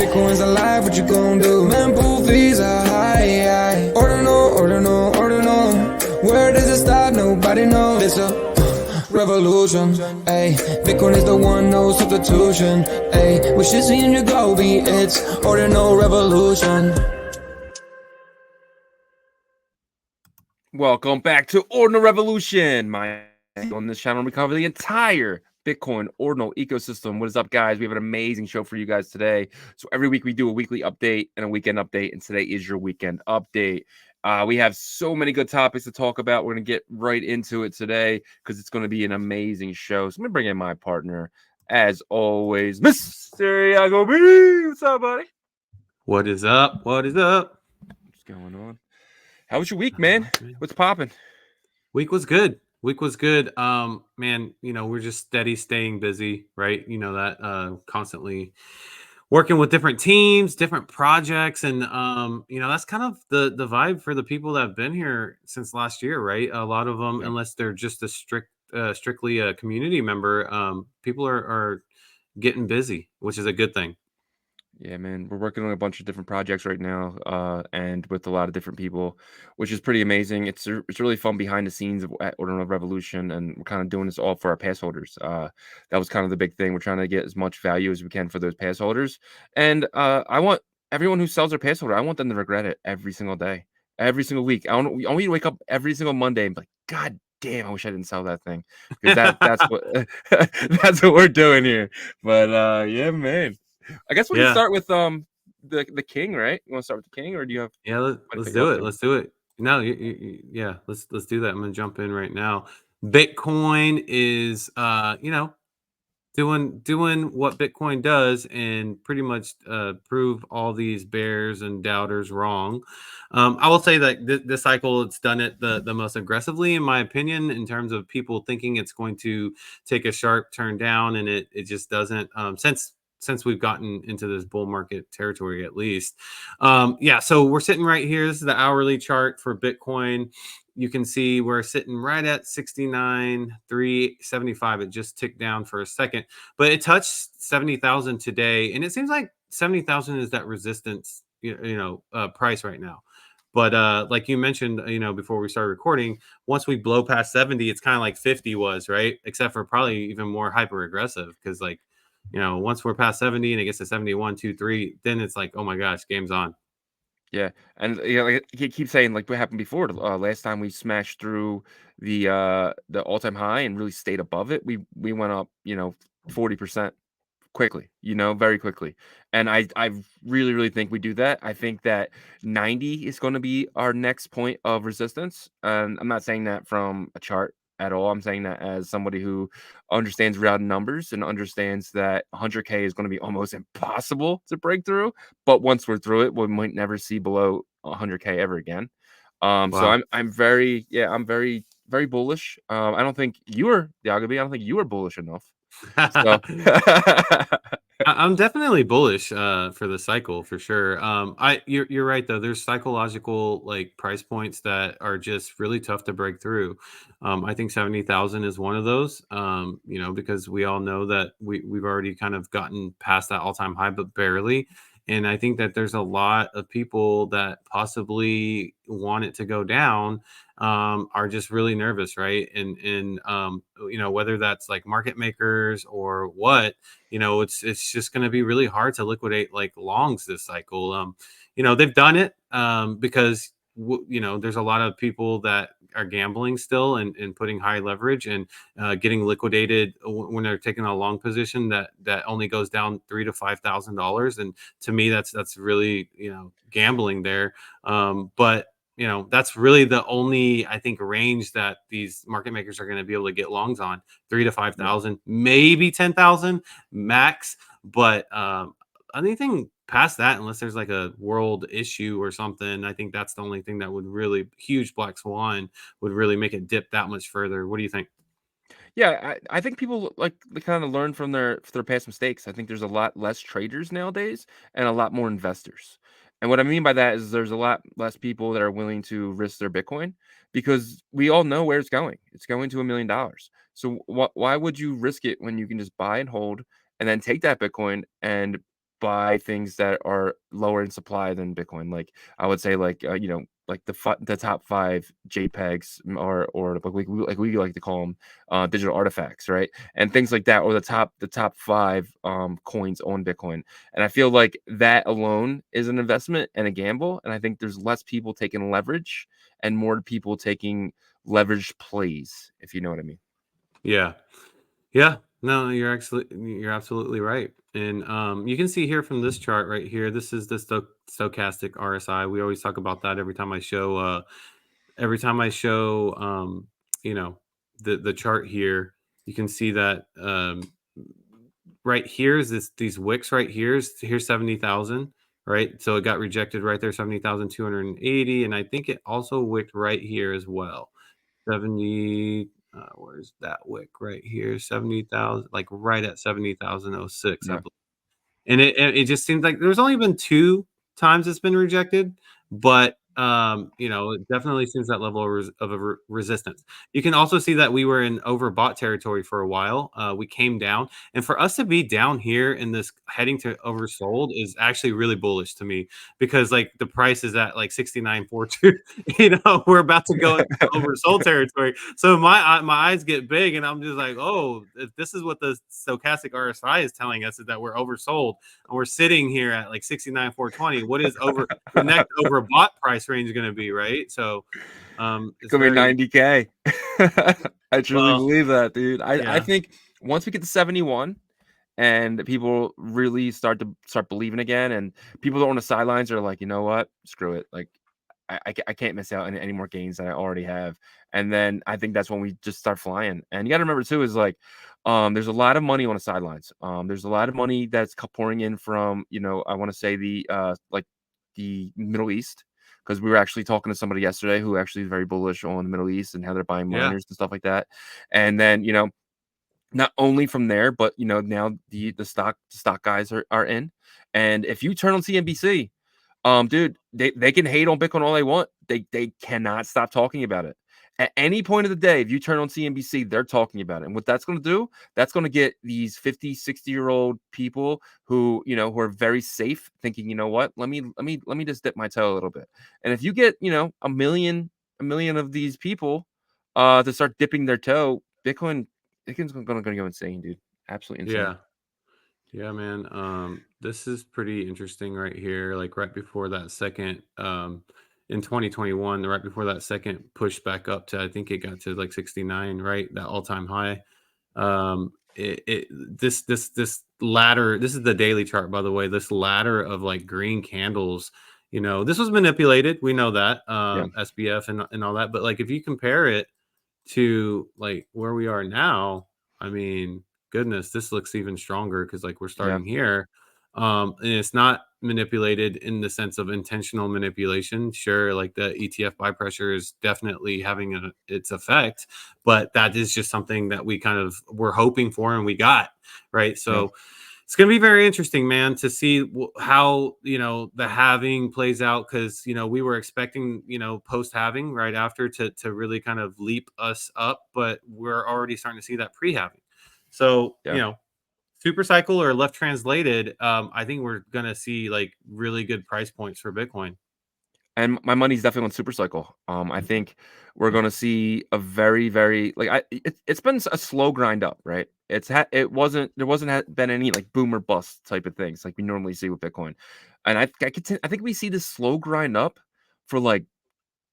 Bitcoin's alive, what you gon' do? Mempool fees are high. Ordinal. Where does it start? Nobody knows. It's a revolution. Ay, Bitcoin is the one, no substitution. Ay, with Shizzy and Yagobi, it's Ordinal Revolution. Welcome back to Ordinal Revolution. On this channel, we cover the entire Bitcoin Ordinal ecosystem. What is up, guys? We have an amazing show for you guys today. So every week we do a weekly update and a weekend update, and today is your weekend update. We have so many good topics to talk about. We're going to get right into it today because it's going to be an amazing show. So I'm going to bring in my partner, as always, Mr. Yagobi. What's up, buddy? What is up? What is up? What's going on? How was your week, man? What's popping? Week was good. Man, we're just steady staying busy, right? You know that constantly working with different teams, different projects, and that's kind of the vibe for the people that have been here since last year, right? A lot of them, unless they're just a strictly a community member, people are getting busy, which is a good thing. Yeah, man, we're working on a bunch of different projects right now, and with a lot of different people, which is pretty amazing. It's really fun behind the scenes at Ordinal Revolution, and we're kind of doing this all for our pass holders. That was kind of the big thing. We're trying to get as much value as we can for those pass holders, and I want everyone who sells their pass holder, I want them to regret it every single day, every single week. I want you to wake up every single Monday and be like, God damn, I wish I didn't sell that thing, because that's what that's what we're doing here. But yeah, man. I guess we can start with the king, right? You want to start with the king, or do you have? Yeah, let's do it. Let's do it. No, yeah, let's do that. I'm gonna jump in right now. Bitcoin is doing what Bitcoin does and pretty much prove all these bears and doubters wrong. I will say that this cycle, it's done it the most aggressively, in my opinion, in terms of people thinking it's going to take a sharp turn down, and it just doesn't. Since we've gotten into this bull market territory, at least. So we're sitting right here. This is the hourly chart for Bitcoin. You can see we're sitting right at 69,375. It just ticked down for a second, but it touched 70,000 today. And it seems like 70,000 is that resistance, price right now. But like you mentioned, before we started recording, once we blow past 70, it's kind of like 50 was, right? Except for probably even more hyper aggressive, because once we're past 70 and it gets to 71, 2, 3, then it's like, oh my gosh, game's on. Yeah, and like you keep saying, like what happened before. Last time we smashed through the all-time high and really stayed above it, we went up 40% quickly, very quickly. And I really think we do that. I think that 90 is going to be our next point of resistance. And I'm not saying that from a chart at all. I'm saying that as somebody who understands round numbers and understands that 100K is going to be almost impossible to break through. But once we're through it, we might never see below 100K ever again. Wow. So I'm very very bullish. I don't think you were Yagobi. I don't think you were bullish enough. So I'm definitely bullish for the cycle, for sure. You're right though. There's psychological like price points that are just really tough to break through. I think 70,000 is one of those. Because we all know that we've already kind of gotten past that all-time high, but barely. And I think that there's a lot of people that possibly want it to go down, are just really nervous, right? And whether that's like market makers or what, it's just going to be really hard to liquidate like longs this cycle. They've done it because there's a lot of people that are gambling still and putting high leverage and getting liquidated when they're taking a long position that only goes down $3,000 to $5,000. And to me, that's really gambling there. But that's really the only, I think, range that these market makers are going to be able to get longs on. 3,000 to 5,000, maybe 10,000 max. But anything past that, unless there's like a world issue or something, I think that's the only thing that would really, huge black swan, would really make it dip that much further. What do you think? Yeah, I think people like they kind of learn from their past mistakes. I think there's a lot less traders nowadays and a lot more investors. And what I mean by that is there's a lot less people that are willing to risk their Bitcoin, because we all know where it's going. It's going to $1 million. So why would you risk it when you can just buy and hold and then take that Bitcoin and buy things that are lower in supply than Bitcoin. Like I would say, like like the top 5 JPEGs or like we like to call them digital artifacts, right? And things like that, or the top 5 coins on Bitcoin. And I feel like that alone is an investment and a gamble. And I think there's less people taking leverage and more people taking leveraged plays, if you know what I mean. Yeah. No, you're absolutely right. And you can see here from this chart right here, this is the stochastic RSI. We always talk about that every time I show you know, the chart here. You can see that right here is these wicks right here's 70,000, right? So it got rejected right there, 70,280, and I think it also wicked right here as well. 70, where's that wick right here? 70,000, like right at 70,006, I Yeah. believe. And it just seems like there's only been 2 times it's been rejected, but it definitely seems that level of resistance. You can also see that we were in overbought territory for a while. We came down, and for us to be down here in this heading to oversold is actually really bullish to me, because like the price is at like 69.42. We're about to go into oversold territory. So my eyes get big, and I'm just like, oh, if this is what the stochastic RSI is telling us, is that we're oversold, and we're sitting here at like 69,420. What is the next overbought price range going to be, right? So It's it's gonna be very 90K. I truly well, believe that, dude. I yeah, think once we get to 71 and people really start believing again, and people that are on the sidelines are like, you know what, screw it. Like I can't miss out on any more gains that I already have. And then I think that's when we just start flying. And you got to remember too is like, there's a lot of money on the sidelines. There's a lot of money that's pouring in from, I want to say the Middle East, because we were actually talking to somebody yesterday who actually is very bullish on the Middle East and how they're buying yeah, miners and stuff like that. And then, not only from there, but now the stock guys are in. And if you turn on CNBC, dude, they can hate on Bitcoin all they want. They cannot stop talking about it. At any point of the day, if you turn on CNBC, they're talking about it. And what that's going to do, that's going to get these 50, 60-year-old people who are very safe thinking, you know what, let me just dip my toe a little bit. And if you get, a million of these people to start dipping their toe, Bitcoin's going to go insane, dude. Absolutely insane. yeah. Yeah, man. This is pretty interesting right here. Like right before that second, in 2021, right before that second push back up to, I think it got to like 69, right? That all-time high. This ladder, this is the daily chart, by the way. This ladder of like green candles, this was manipulated. We know that, Yeah. SBF and all that. But like if you compare it to like where we are now, I mean, goodness, this looks even stronger, because like we're Yeah. starting here. And it's not manipulated in the sense of intentional manipulation. Sure, like the ETF buy pressure is definitely having its effect, but that is just something that we kind of were hoping for and we got, right? Yeah. So it's going to be very interesting, man, to see how the halving plays out, because we were expecting post halving right after to really kind of leap us up, but we're already starting to see that pre halving. So Yeah. super cycle or left translated, I think we're going to see like really good price points for Bitcoin. And my money's definitely on super cycle. I think we're gonna see a very, very it's been a slow grind up, right? There wasn't been any like boom or bust type of things like we normally see with Bitcoin. And I think we see this slow grind up for like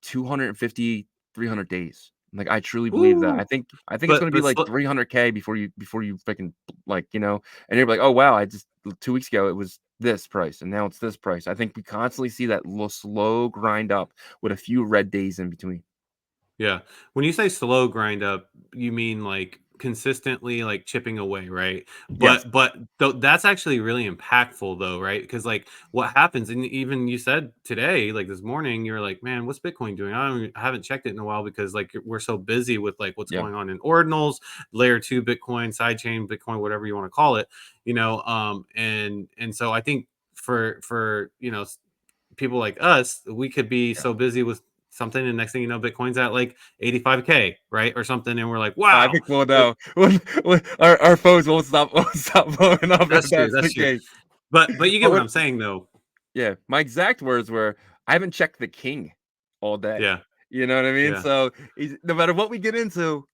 250, 300 days. Like I truly believe that. Ooh, I think it's but gonna be but like 300K before you freaking and you're like, oh wow, I just 2 weeks ago it was this price and now it's this price. I think we constantly see that little slow grind up with a few red days in between. yeah. When you say slow grind up, you mean like consistently like chipping away, right? Yes. But that's actually really impactful though, right? Because like what happens, and even you said today, like this morning, you're like, man, what's Bitcoin doing? I haven't checked it in a while, because like we're so busy with like what's Yeah. going on in Ordinals, layer 2 Bitcoin, sidechain Bitcoin, whatever you want to call it, and so I think for people like us, we could be Yeah. so busy with something, and next thing you know, Bitcoin's at like 85K, right, or something, and we're like, I wow. think we'll But know. Our phones won't stop blowing up that's if true. that's the That's true. case. But you get But what what I'm saying, though. yeah, my exact words were, "I haven't checked the king all day." Yeah, You know what I mean? yeah, So, no matter what we get into,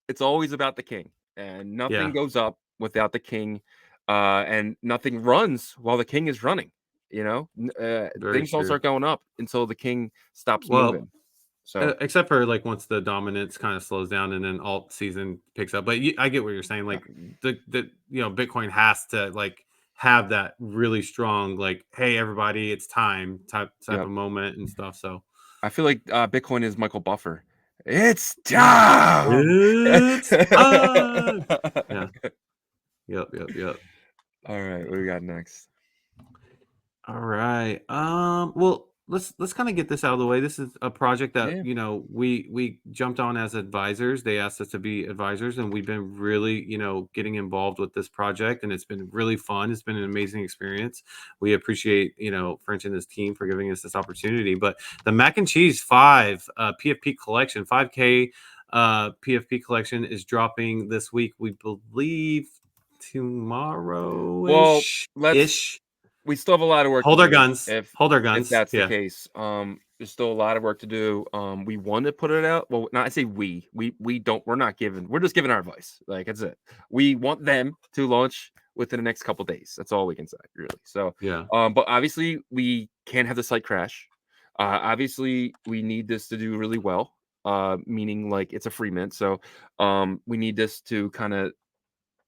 it's always about the king, and nothing yeah, goes up without the king, and nothing runs while the king is running, you know? very Things don't true. start going up until the king stops Well, moving. So, except for like once the dominance kind of slows down and then alt season picks up. But I get what you're saying. yeah. Like the Bitcoin has to like have that really strong like, hey everybody, it's time type Yep. of moment and stuff. So I feel like, Bitcoin is Michael Buffer. "It's time!" it's time. Yeah. Yep. Yep. Yep. Alright, what we got next? All right. Well, let's kind of get this out of the way. This is a project that, Yeah, we jumped on as advisors. They asked us to be advisors, and we've been really, getting involved with this project, and it's been really fun. It's been an amazing experience. We appreciate, French and his team for giving us this opportunity. But the Mac and Cheese 5 PFP collection, 5K PFP collection is dropping this week. We believe tomorrow well, ish let's ish. we still have a lot of work to Hold our do guns. Hold our if guns. that's the Yeah. case. There's still a lot of work to do. We want to put it out. Well, not I say we don't. We're not giving. We're just giving our advice. Like that's it. We want them to launch within the next couple days. That's all we can say, really. So, Yeah. but obviously we can't have the site crash. Obviously we need this to do really well. Meaning like it's a free mint. So, we need this to kind of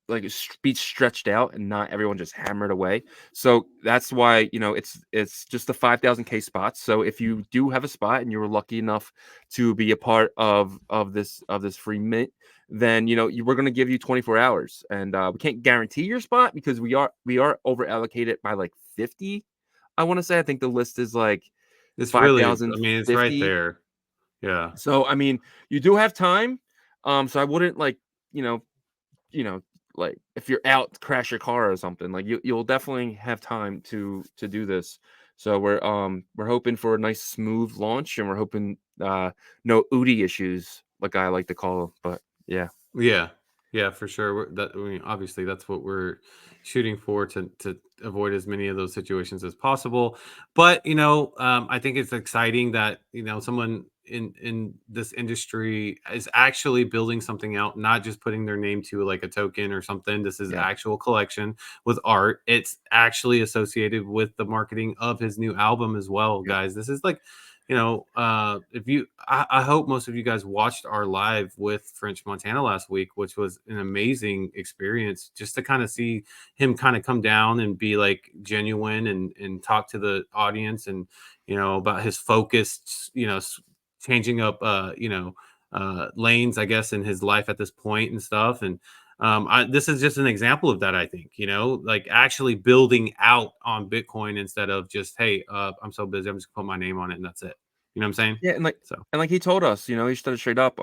like be stretched out and not everyone just hammered away. So that's why it's just the 5,000K spots. So if you do have a spot and you were lucky enough to be a part of this free mint, then we're going to give you 24 hours, and we can't guarantee your spot because we are over allocated by like 50. I want to say I think the list is like It's really, I mean, it's right 5,050. there. Yeah. So I mean, you do have time. So I wouldn't like you know you know, like if you're out, crash your car or something, like you'll definitely have time to do this. So we're hoping for a nice smooth launch, and we're hoping no Udi issues, like I like to call them. But yeah, Yeah. Yeah, for sure. I mean, obviously, that's what we're shooting for to avoid as many of those situations as possible. But I think it's exciting that someone in this industry is actually building something out, not just putting their name to like a token or something. This is yeah, actual collection with art. It's actually associated with the marketing of his new album as well, yep, guys. This is like if you I hope most of you guys watched our live with French Montana last week, which was an amazing experience just to kind of see him kind of come down and be like genuine and talk to the audience and about his focus, changing up lanes, I guess, in his life at this point and stuff. And this is just an example of that, I think, like actually building out on Bitcoin instead of just, hey, I'm so busy, I'm just gonna put my name on it and that's it. You know what I'm saying? yeah, and like. So And like he told us, he said it straight up.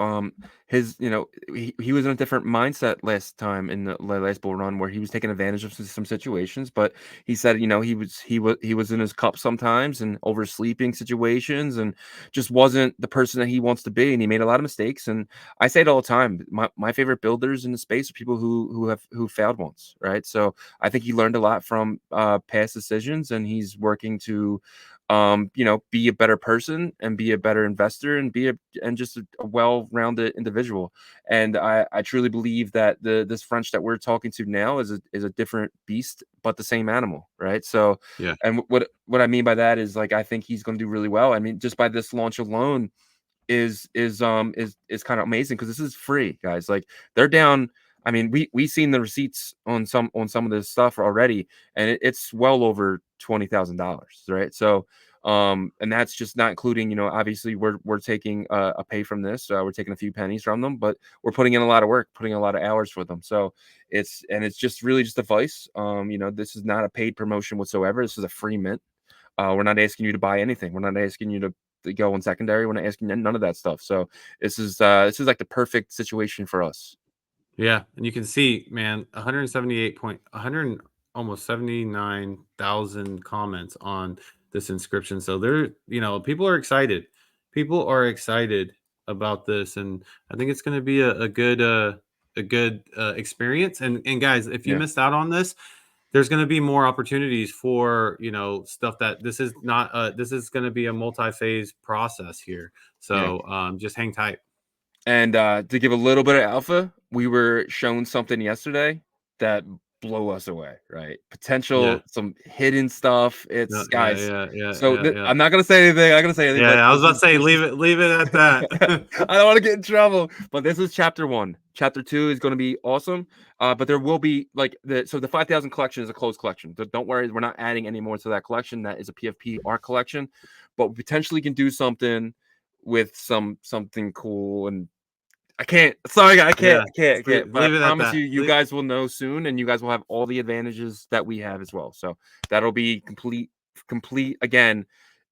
He was in a different mindset last time in the last bull run where he was taking advantage of some situations. But he said, he was in his cup sometimes and oversleeping situations, and just wasn't the person that he wants to be. And he made a lot of mistakes. And I say it all the time. My favorite builders in the space are people who failed once, right? So I think he learned a lot from past decisions, and he's working to be a better person and be a better investor and just a well-rounded individual. And I truly believe that this French that we're talking to now is a different beast, but the same animal, right? So, yeah, and what I mean by that is like I think he's going to do really well. I mean, just by this launch alone is kind of amazing because this is free, guys. Like they're down. I mean, we seen the receipts on some of this stuff already, and it's well over $20,000, right? So, and that's just not including, obviously we're taking a pay from this. We're taking a few pennies from them, but we're putting in a lot of work, putting in a lot of hours for them. So it's just really just advice. This is not a paid promotion whatsoever. This is a free mint. We're not asking you to buy anything. We're not asking you to go on secondary. We're not asking none of that stuff. So this is like the perfect situation for us. yeah. And you can see, man, 100 almost 79,000 comments on this inscription. So people are excited. People are excited about this, and I think it's going to be a good experience. And guys, if you Yeah. missed out on this, there's going to be more opportunities for, you know, stuff that this is not this is going to be a multi-phase process here. Yeah. So just hang tight. And to give a little bit of alpha, we were shown something yesterday that blew us away, right? Yeah. Potential, some hidden stuff. Yeah, It's yeah, guys. yeah, yeah, So yeah, yeah. I'm not gonna say anything. I'm not gonna say anything, Yeah, but I was about to say this is leave it at that. I don't want to get in trouble, but this is chapter 1. Chapter 2 is going to be awesome. But there will be like the 5,000 collection is a closed collection. Don't worry, we're not adding any more to that collection. That is a PFP art collection, but we potentially can do something with something cool. And I can't. Sorry, I Yeah, can't. But I leave it at promise that. you, you guys will know soon, and you guys will have all the advantages that we have as well. So that'll be complete again.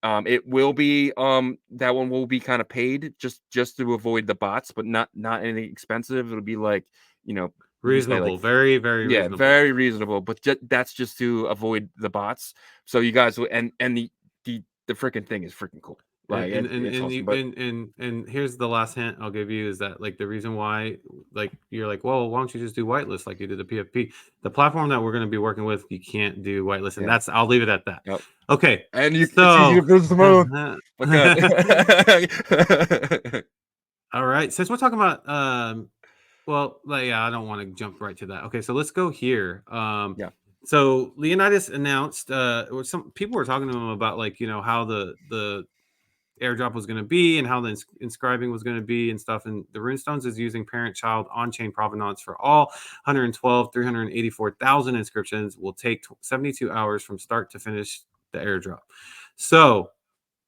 It will be that one will be kind of paid just to avoid the bots, but not anything expensive. It'll be like, you know, what do you say, like Reasonable, very, very yeah, reasonable. very reasonable. But that's just to avoid the bots. So you guys will and the freaking thing is freaking cool. Like it's awesome. But And here's the last hint I'll give you is that like the reason why like you're like, well, why don't you just do whitelist like you did the PFP? The platform that we're going to be working with, you can't do whitelist, and yeah, I'll leave it at that. yep. Okay, And it's easy so to bridge the moon. But good. all right, since we're talking about well, like, yeah, I don't want to jump right to that. Okay, so let's go here. Yeah. So Leonidas announced or some people were talking to him about like, you know, how the airdrop was going to be and how the inscribing was going to be and stuff. And the Runestones is using parent-child on-chain provenance for all 384,000 inscriptions. Will take 72 hours from start to finish the airdrop. So,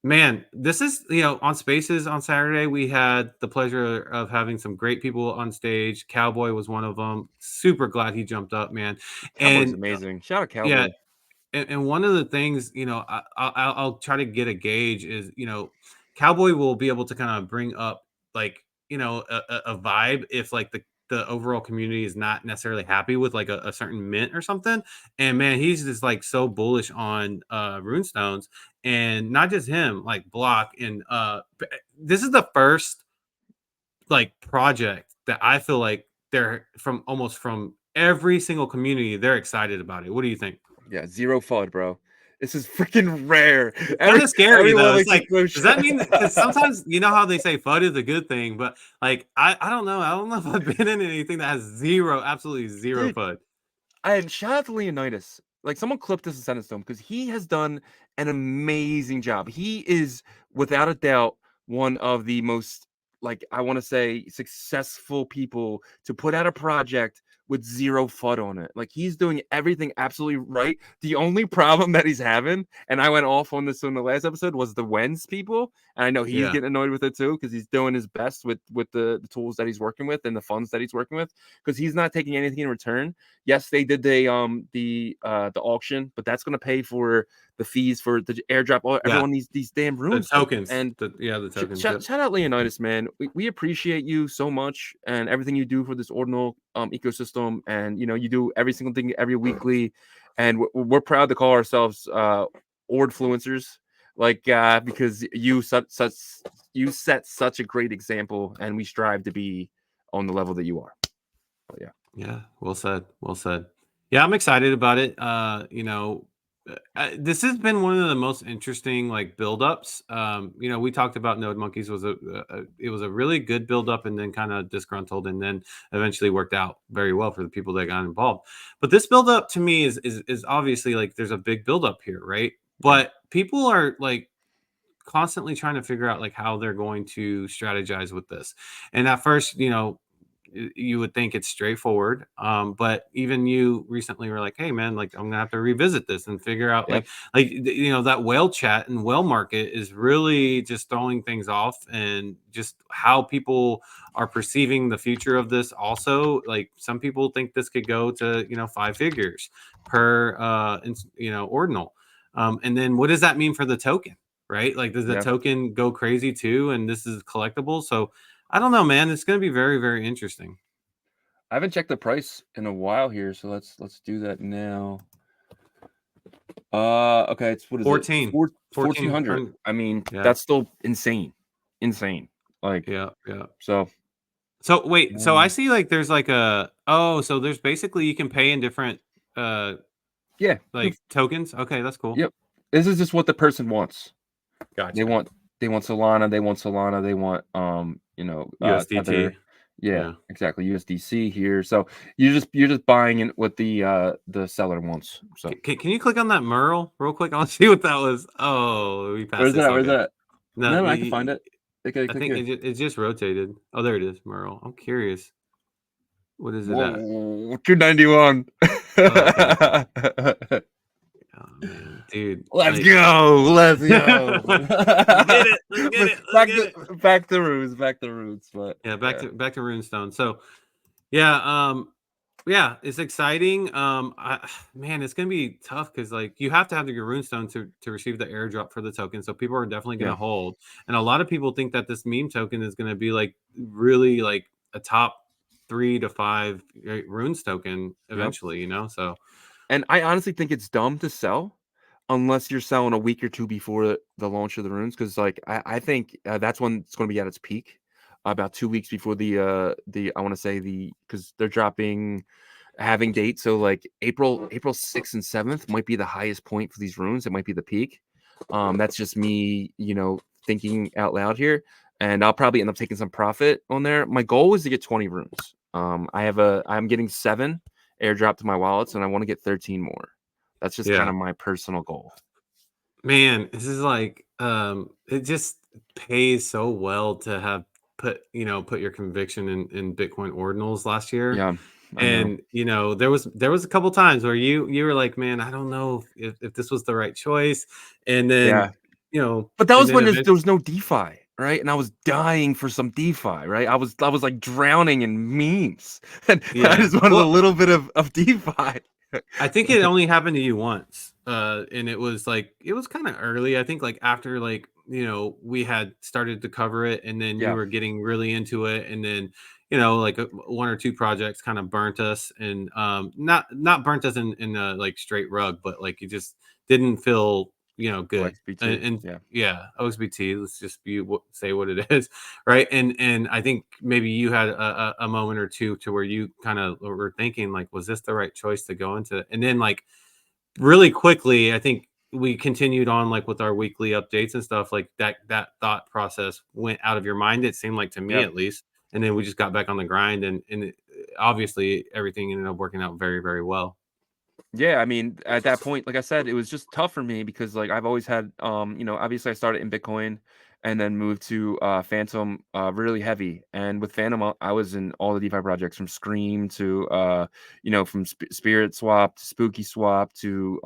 man, this is, you know, on Spaces on Saturday, we had the pleasure of having some great people on stage. Cowboy was one of them. Super glad he jumped up, man. Cowboy's And amazing. Shout out yeah, Cowboy. and one of the things, you know, I'll try to get a gauge is, you know, Cowboy will be able to kind of bring up like, you know, a vibe if like the overall community is not necessarily happy with like a certain mint or something. And man, he's just like so bullish on Runestones, and not just him, like Block and this is the first like project that I feel like they're from every single community, they're excited about it. What do you think? Yeah, 0 FUD, bro. This is freaking rare. It's kind of scary though. Everyone It's likes to like, throw does that shit. mean because sometimes you know how they say FUD is a good thing, but like I don't know. I don't know if I've been in anything that has absolutely zero Dude, FUD. and shout out to Leonidas. Like someone clipped this and sent it to him because he has done an amazing job. He is without a doubt one of the most, like, I want to say, successful people to put out a project with 0 FUD on it. Like he's doing everything absolutely right. The only problem that he's having, and I went off on this in the last episode, was the Wens people. And I know he's Yeah, getting annoyed with it too because he's doing his best with the tools that he's working with and the funds that he's working with because he's not taking anything in return. Yes, they did the auction, but that's going to pay for the fees for the airdrop. yeah. Everyone needs these damn The runes. tokens. And The tokens. Yep. shout out Leonidas, man. We appreciate you so much and everything you do for this ordinal ecosystem. And you know, you do every single thing every weekly, and we're proud to call ourselves Ordfluencers, like because you set such a great example, and we strive to be on the level that you are. But yeah. Yeah, well said. Well said. Yeah, I'm excited about it. You know, this has been one of the most interesting like buildups. You know, we talked about Node Monkeys was it was a really good buildup and then kind of disgruntled and then eventually worked out very well for the people that got involved. But this buildup to me is obviously like there's a big buildup here, right? But people are like constantly trying to figure out like how they're going to strategize with this. And at first, you know, you would think it's straightforward, but even you recently were like, hey man, like I'm gonna have to revisit this and figure out Yeah. you know, that whale chat and whale market is really just throwing things off, and just how people are perceiving the future of this. Also, like some people think this could go to, you know, 5 figures per you know, ordinal, and then what does that mean for the token, right? Like does the Yeah. token go crazy too, and this is collectible? So I don't know, man. It's going to be very, very interesting. I haven't checked the price in a while here, so let's do that now. Okay, it's what is 14. it? 1,400. I mean, Yeah. that's still insane. Like, Yeah. so wait, so I see like there's like so there's basically you can pay in different Yeah. Like tokens? Okay, that's cool. Yep. This is just what the person wants. Gotcha. They want Solana, they want Tether. USDT. Yeah, exactly. USDC here. So you're just buying in what the seller wants. So Can you click on that Merle real quick? I'll see what that was. Oh, we passed where's this. that? All Where's good. that? No, No, I can find it. Okay, I click think here. it just rotated. Oh, there it is, Merle. I'm curious. What is it at? Whoa, 291. Oh, okay. Oh man, dude. Let's Like, go. Let's go. let's get it. Let's get it. Let's get it. Back to roots. Back to roots. But Yeah, back to Runestone. So yeah, yeah, it's exciting. Man, it's gonna be tough because like you have to have your runestone to receive the airdrop for the token. So people are definitely gonna Yeah. hold. And a lot of people think that this meme token is gonna be like really like a top 3 to 5 runes token eventually, you know. So And I honestly think it's dumb to sell unless you're selling a week or two before the launch of the runes, because like I think that's when it's going to be at its peak, about 2 weeks before the I want to say because they're dropping having dates. So like April 6th and 7th might be the highest point for these runes. It might be the peak. That's just me, thinking out loud here, and I'll probably end up taking some profit on there. My goal is to get 20 runes. I'm getting 7 airdrop to my wallets, and I want to get 13 more. That's just kind of my personal goal. Man, this is like it just pays so well to have put your conviction in Bitcoin ordinals last year. Yeah. And there was a couple times where you were like, man, I don't know if this was the right choice. And then but that was when there was no DeFi, right? And I was dying for some DeFi, right? I was like drowning in memes, and I just wanted a little bit of DeFi. I think it only happened to you once, and it was kind of early. I think like after we had started to cover it, and then you were getting really into it, and then like one or two projects kind of burnt us, and not burnt us in a like straight rug, but like it just didn't feel good. OXBT, OXBT. Let's just say what it is, right? And I think maybe you had a moment or two to where you kind of were thinking like, was this the right choice to go into? And then like really quickly, I think we continued on like with our weekly updates and stuff like that. That thought process went out of your mind. It seemed like to me at least. And then we just got back on the grind, and obviously everything ended up working out very, very well. Yeah, I mean, at that point, like I said, it was just tough for me because like I've always had obviously I started in Bitcoin and then moved to Phantom really heavy. And with Phantom, I was in all the DeFi projects from Scream to from Spirit Swap to Spooky Swap to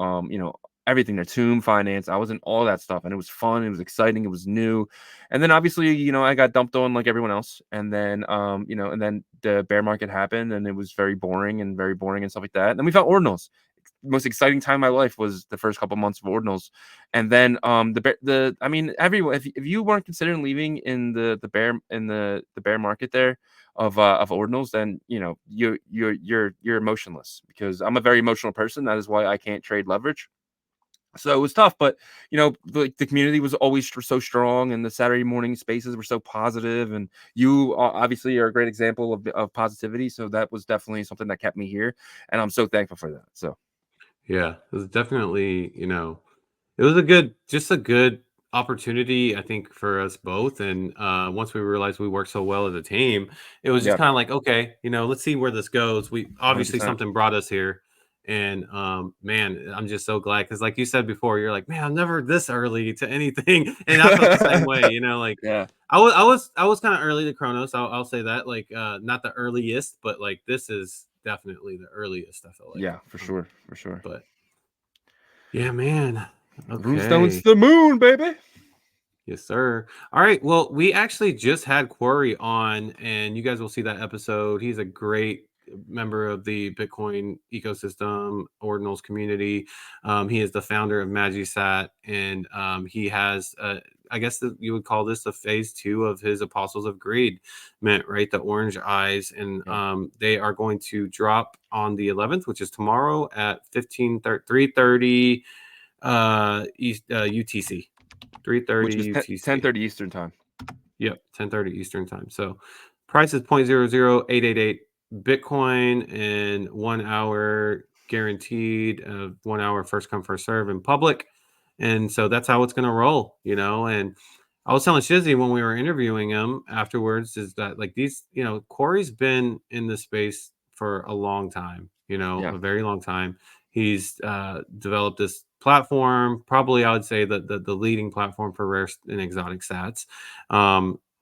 everything there, Tomb Finance. I was in all that stuff, and it was fun, it was exciting, it was new. And then obviously, I got dumped on like everyone else. And then and then the bear market happened, and it was very boring and stuff like that. And then we found Ordinals. Most exciting time of my life was the first couple months of Ordinals, and then everyone, if you weren't considering leaving in the bear market there of Ordinals, then you're emotionless, because I'm a very emotional person. That is why I can't trade leverage. So it was tough, but the community was always so strong, and the Saturday morning spaces were so positive, and you obviously are a great example of positivity. So that was definitely something that kept me here, and I'm so thankful for that. So. Yeah, it was definitely, it was a good opportunity, I think, for us both. And once we realized we worked so well as a team, it was just kind of like, okay, let's see where this goes. We obviously 100%. something brought us here. And man, I'm just so glad, because like you said before, you're like, man, I'm never this early to anything. And I felt the same way, like I was kind of early to Chronos. I'll say that, like not the earliest, but like this is definitely the earliest, I feel like. Yeah, for sure. But yeah, man. Okay. Runestones to the moon, baby. Yes, sir. All right. Well, we actually just had Quarry on, and you guys will see that episode. He's a great member of the Bitcoin ecosystem, Ordinals community. He is the founder of MagiSat, and he has, I guess you would call this the phase 2 of his Apostles of Greed, right? The orange eyes, and they are going to drop on the 11th, which is tomorrow at 3:30 UTC. 3:30 UTC. 10:30 Eastern time. Yep, 10:30 Eastern time. So price is 0.00888 Bitcoin, and 1 hour guaranteed 1 hour first come first serve in public, and so that's how it's going to roll, you know. And I was telling Shizzy when we were interviewing him afterwards is that like these, you know, Corey's been in this space for a long time, you know, Yeah. a very long time. He's developed this platform, probably I would say that the leading platform for rare and exotic sats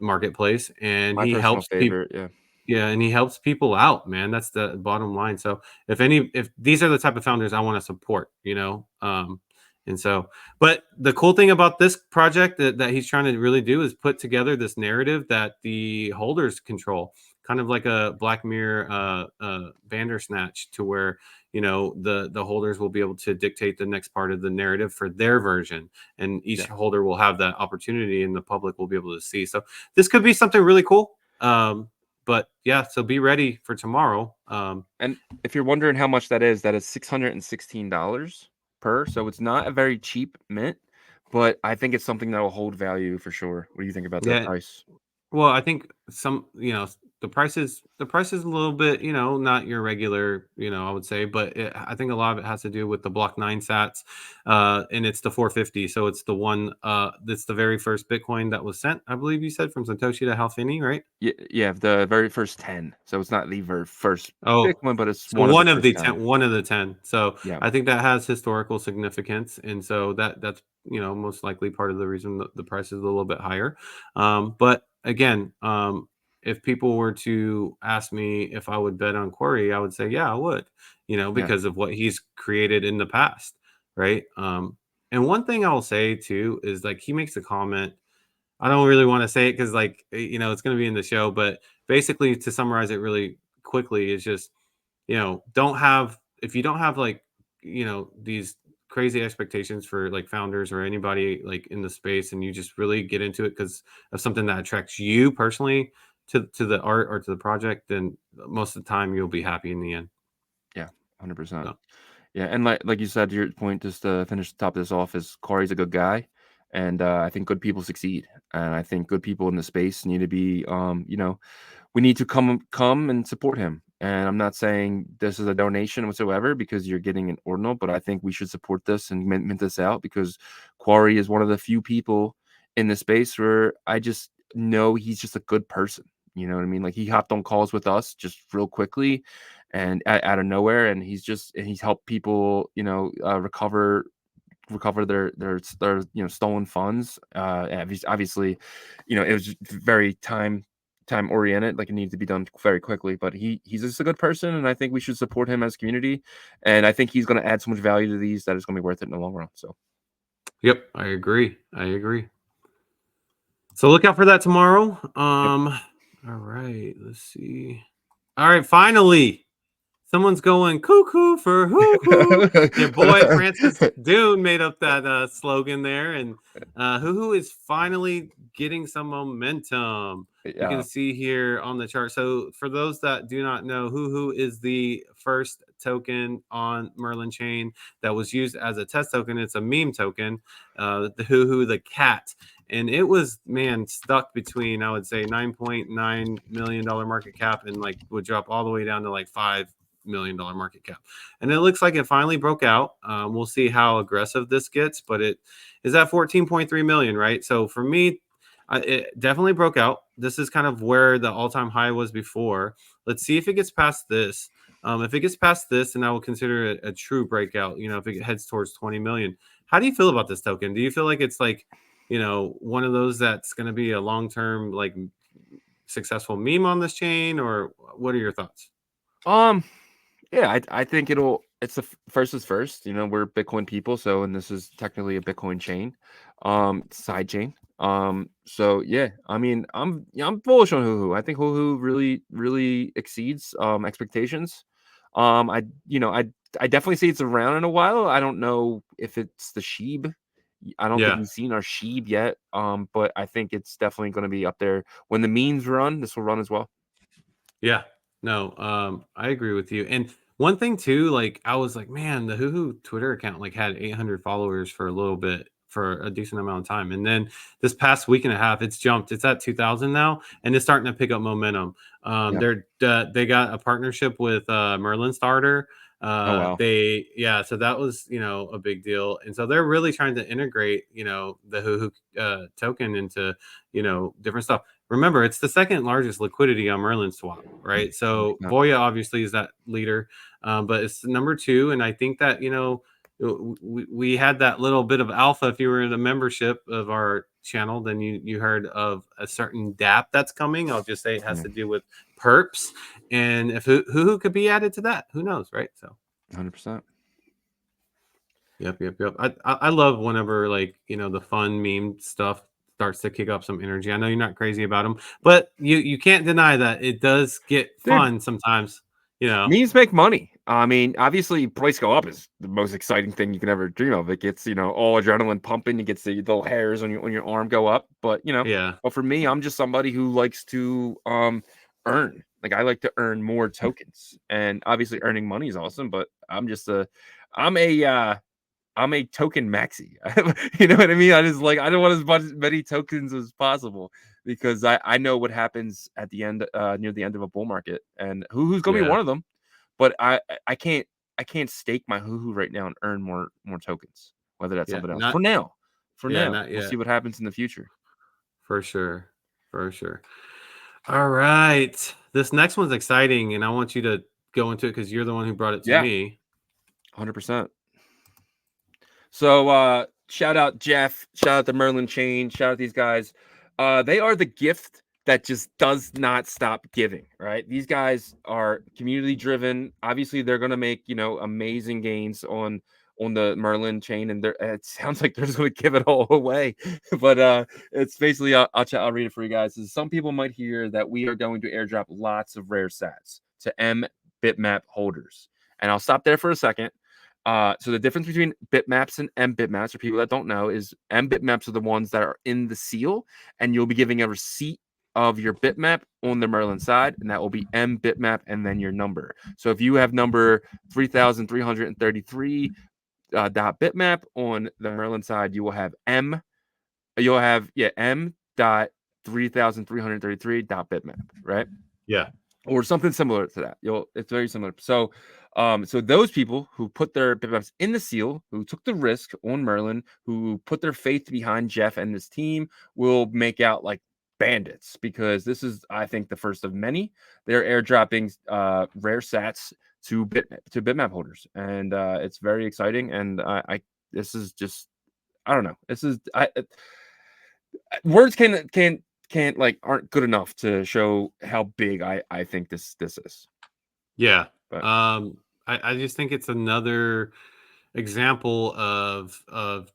marketplace, and My he personal helps people. favorite. Yeah. Yeah, and he helps people out, man. That's the bottom line. So if these are the type of founders I want to support, you know, and so, but the cool thing about this project that he's trying to really do is put together this narrative that the holders control, kind of like a Black Mirror Bandersnatch, to where, you know, the holders will be able to dictate the next part of the narrative for their version, and each Yeah. holder will have that opportunity, and the public will be able to see. So this could be something really cool. But yeah, so be ready for tomorrow. And if you're wondering how much that is $616 per. So it's not a very cheap mint, but I think it's something that will hold value for sure. What do you think about that Yeah, price? well, I think some, you know, the price is a little bit, you know, not your regular, you know, I would say, but I think a lot of it has to do with the block 9 sats, and it's the 450. So it's the one, that's the very first Bitcoin that was sent, I believe you said, from Satoshi to Hal Finney, right? Yeah, yeah, the very first 10. So it's not the very first Oh, Bitcoin, but it's so one of the one of first the 10. 10, one of the 10. So Yeah. I think that has historical significance, and so that's, you know, most likely part of the reason that the price is a little bit higher. But again, if people were to ask me if I would bet on Corey, I would say yeah, I would, you know, Yeah. because of what he's created in the past, right? And one thing I'll say too is like he makes a comment. I don't really want to say it because, like, you know, it's going to be in the show, but basically, to summarize it really quickly, is just, you know, don't have, if you don't have like, you know, these crazy expectations for like founders or anybody like in the space, and you just really get into it because of something that attracts you personally to the art or to the project, then most of the time you'll be happy in the end. Yeah. 100%. So, Yeah, and like you said, your point, just to finish the top of this off, is Corey's a good guy, and I think good people succeed, and I think good people in the space need to be, you know, we need to come and support him. And I'm not saying this is a donation whatsoever because you're getting an ordinal, but I think we should support this and mint this out because Quarry is one of the few people in the space where I just know he's just a good person. You know what I mean? Like he hopped on calls with us just real quickly and out of nowhere, and he's helped people, you know, recover their you know, stolen funds. Obviously, you know, it was very time oriented, like it needed to be done very quickly. But he's just a good person, and I think we should support him as a community. And I think he's going to add so much value to these that it's going to be worth it in the long run. So yep, I agree. I agree. So look out for that tomorrow. yep. All right, let's see. All right, finally, someone's going cuckoo for hoo hoo. Your boy Francis Dune made up that slogan there, and hoo hoo is finally getting some momentum. You can Yeah, see here on the chart. So for those that do not know, hoo hoo is the first token on Merlin chain that was used as a test token. It's a meme token, the hoo hoo the cat. And it was, man, stuck between, I would say, $9.9 million market cap and like would drop all the way down to like $5 million market cap. And it looks like it finally broke out. We'll see how aggressive this gets, but it is at 14.3 million, right? So for me, it definitely broke out. This is kind of where the all-time high was before. Let's see if it gets past this. If it gets past this, then I will consider it a true breakout. You know, if it heads towards 20 million. How do you feel about this token? Do you feel like it's like, you know, one of those that's going to be a long-term, like, successful meme on this chain, or what are your thoughts? um, yeah, I think it's the first is first. You know, we're Bitcoin people, so and this is technically a Bitcoin chain, side chain. So yeah, I mean, I'm bullish on Hoohoo. I think Hoohoo really exceeds expectations. I you know I definitely see it's around in a while. I don't know if it's the Sheeb. I don't think Yeah. we've seen our Sheeb yet. But I think it's definitely going to be up there when the memes run. This will run as well. Yeah. No, I agree with you. And one thing too, like I was like, man, the Hoo Twitter account like had 800 followers for a little bit, for a decent amount of time. And then this past week and a half, it's jumped. It's at 2,000 now, and it's starting to pick up momentum. Yeah. They got a partnership with Merlin Starter. Oh wow. So that was, a big deal. And so they're really trying to integrate, the Whoooo token into, different stuff. Remember, it's the second largest liquidity on Merlin swap, right? So 100%. Voya obviously is that leader, but it's number two. And I think that, we had that little bit of alpha. If you were in the membership of our channel, then you heard of a certain DApp that's coming. I'll just say it has Yeah. to do with perps, and if who could be added to that, who knows, right? So 100%. yep. I love whenever, like, the fun meme stuff starts to kick up some energy. I know you're not crazy about them, but you can't deny that it does get Dude, fun sometimes. memes make money. I mean, obviously, price go up is the most exciting thing you can ever dream of. It gets, all adrenaline pumping. You get the little hairs on your arm go up. But Yeah, but for me, I'm just somebody who likes to earn. Like I like to earn more tokens, and obviously, earning money is awesome. But I'm a token maxi. You know what I mean? I just like I don't want many tokens as possible because I know what happens at the end near the end of a bull market, and who's gonna be yeah, one of them. But I can't stake my Whoooo right now and earn more tokens. Whether that's yeah. something else Not for yeah, now not we'll see yet. what happens in the future. For sure, for sure. All right, this next one's exciting, and I want you to go into it because you're the one who brought it to Yeah, me. 100%. So shout out Jeff, shout out the Merlin chain, shout out these guys. They are the gift that just does not stop giving, right? These guys are community driven. Obviously, they're gonna make, amazing gains on the Merlin chain, and it sounds like they're just gonna give it all away. But it's basically I'll read it for you guys. Some people might hear that we are going to airdrop lots of rare sats to M-Bitmap holders. And I'll stop there for a second. So the difference between bitmaps and M-Bitmaps, for people that don't know, is M-Bitmaps are the ones that are in the seal, and you'll be giving a receipt of your bitmap on the Merlin side, and that will be M-Bitmap and then your number. So if you have number 3,333 dot bitmap on the Merlin side, you will have M dot 3,333 dot bitmap, right? Yeah, Or something similar to that. It's very similar. So so those people who put their bitmaps in the seal, who took the risk on Merlin, who put their faith behind Jeff and this team, will make out like bandits, because this is, I think, the first of many. They're airdropping rare sats to bitmap holders, and it's very exciting. And I this is just, I don't know. This is words can't like aren't good enough to show how big I think this is. yeah. But I just think it's another example of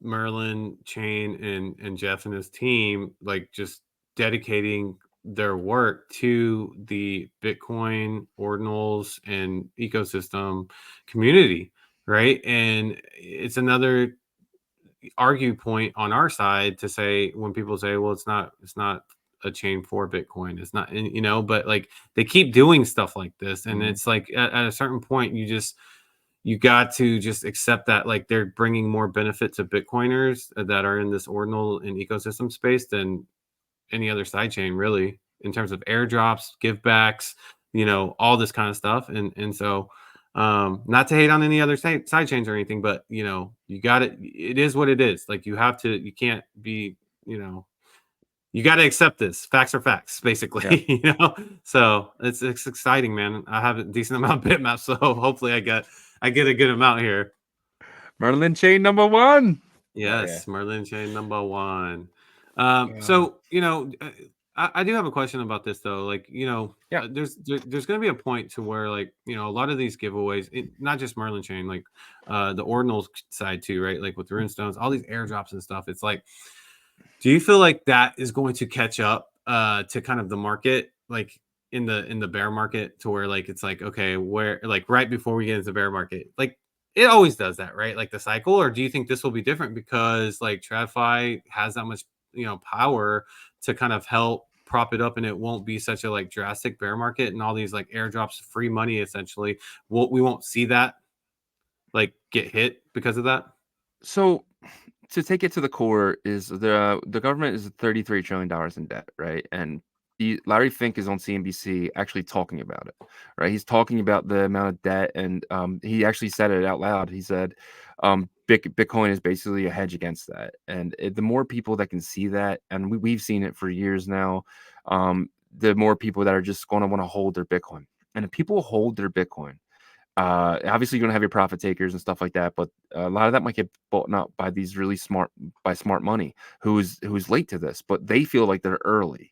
Merlin Chain and Jeff and his team, like, just dedicating their work to the Bitcoin ordinals and ecosystem community, right? And it's another argue point on our side to say, when people say, well, it's not a chain for Bitcoin, it's not, but like, they keep doing stuff like this, and mhm. it's like, at a certain point, you got to just accept that, like, they're bringing more benefit to Bitcoiners that are in this ordinal and ecosystem space than any other side chain, really, in terms of airdrops, give backs, all this kind of stuff. And so, not to hate on any other side chains or anything, but you got it is what it is. Like, you can't be, you got to accept this. Facts are facts, Yeah. basically. So it's exciting, man. I have a decent amount of bitmaps, so hopefully I get a good amount here. Merlin chain number one. Oh yeah. Yes, Merlin chain number one. Uh, So, I do have a question about this, though. Like, yeah. there's going to be a point to where, like, a lot of these giveaways, not just Merlin chain, like, the Ordinals side too, right? Like with Runestones, all these airdrops and stuff. It's like, do you feel like that is going to catch up to kind of the market, like in the bear market, to where, like, it's like, okay, where, like, right before we get into the bear market, like, it always does that, right? Like the cycle. Or do you think this will be different because, like, TradFi has that much, power to kind of help prop it up, and it won't be such a, like, drastic bear market, and all these, like, airdrops, free money, essentially, we won't see that, like, get hit because of that? So to take it to the core, is the government is $33 trillion in debt, right? And Larry Fink is on CNBC actually talking about it, right? He's talking about the amount of debt, and he actually said it out loud. He said, Bitcoin is basically a hedge against that. And the more people that can see that, and we've seen it for years now, the more people that are just going to want to hold their Bitcoin. And if people hold their Bitcoin, obviously you're going to have your profit takers and stuff like that, but a lot of that might get bought up by these really smart money who's late to this, but they feel like they're early.